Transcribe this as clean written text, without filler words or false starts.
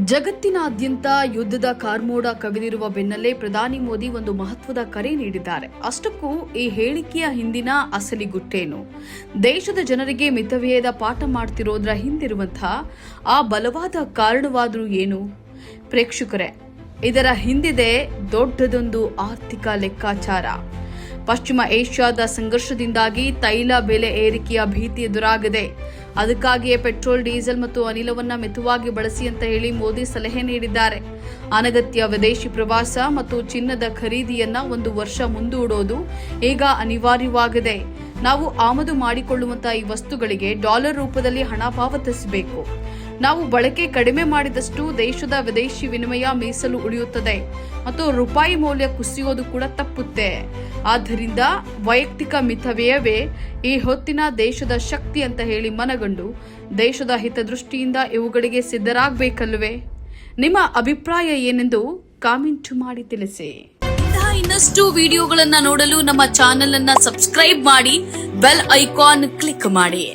ಜಗತ್ತಿನಾದ್ಯಂತ ಯುದ್ಧದ ಕಾರ್ಮೋಡ ಕವಿದಿರುವ ಬೆನ್ನಲ್ಲೇ ಪ್ರಧಾನಿ ಮೋದಿ ಒಂದು ಮಹತ್ವದ ಕರೆ ನೀಡಿದ್ದಾರೆ. ಅಷ್ಟಕ್ಕೂ ಈ ಹೇಳಿಕೆಯ ಹಿಂದಿನ ಅಸಲಿಗುಟ್ಟೇನು? ದೇಶದ ಜನರಿಗೆ ಮಿತವ್ಯಯದ ಪಾಠ ಮಾಡ್ತಿರೋದ್ರ ಹಿಂದಿರುವಂತಹ ಆ ಬಲವಾದ ಕಾರಣವಾದ್ರೂ ಏನು? ಪ್ರೇಕ್ಷಕರೇ, ಇದರ ಹಿಂದಿದೆ ದೊಡ್ಡದೊಂದು ಆರ್ಥಿಕ ಲೆಕ್ಕಾಚಾರ. ಪಶ್ಚಿಮ ಏಷ್ಯಾದ ಸಂಘರ್ಷದಿಂದಾಗಿ ತೈಲ ಬೆಲೆ ಏರಿಕೆಯ ಭೀತಿ ಎದುರಾಗಿದೆ. ಅದಕ್ಕಾಗಿಯೇ ಪೆಟ್ರೋಲ್, ಡೀಸೆಲ್ ಮತ್ತು ಅನಿಲವನ್ನ ಮಿತವಾಗಿ ಬಳಸಿ ಅಂತ ಹೇಳಿ ಮೋದಿ ಸಲಹೆ ನೀಡಿದ್ದಾರೆ. ಅನಗತ್ಯ ವಿದೇಶಿ ಪ್ರವಾಸ ಮತ್ತು ಚಿನ್ನದ ಖರೀದಿಯನ್ನ 1 ವರ್ಷ ಮುಂದೂಡೋದು ಈಗ ಅನಿವಾರ್ಯವಾಗಿದೆ. ನಾವು ಆಮದು ಮಾಡಿಕೊಳ್ಳುವಂತಹ ಈ ವಸ್ತುಗಳಿಗೆ ಡಾಲರ್ ರೂಪದಲ್ಲಿ ಹಣ ಪಾವತಿಸಬೇಕು. ನಾವು ಬಳಕೆ ಕಡಿಮೆ ಮಾಡಿದಷ್ಟು ದೇಶದ ವಿದೇಶಿ ವಿನಿಮಯ ಮೀಸಲು ಉಳಿಯುತ್ತದೆ ಮತ್ತು ರೂಪಾಯಿ ಮೌಲ್ಯ ಕುಸಿಯೋದು ಕೂಡ ತಪ್ಪುತ್ತೆ. ಆದ್ದರಿಂದ ವೈಯಕ್ತಿಕ ಮಿತವ್ಯಯವೇ ಈ ಹೊತ್ತಿನ ದೇಶದ ಶಕ್ತಿ ಅಂತ ಹೇಳಿ ಮನಗಂಡು ದೇಶದ ಹಿತದೃಷ್ಟಿಯಿಂದ ಇವುಗಳಿಗೆ ಸಿದ್ಧರಾಗಬೇಕಲ್ವೇ? ನಿಮ್ಮ ಅಭಿಪ್ರಾಯ ಏನೆಂದು ಕಾಮೆಂಟ್ ಮಾಡಿ ತಿಳಿಸಿ. ಇನ್ನಷ್ಟು ವಿಡಿಯೋಗಳನ್ನ ನೋಡಲು ನಮ್ಮ ಚಾನೆಲ್ ಅನ್ನ ಸಬ್ಸ್ಕ್ರೈಬ್ ಮಾಡಿ, ಬೆಲ್ ಐಕಾನ್ ಕ್ಲಿಕ್ ಮಾಡಿ.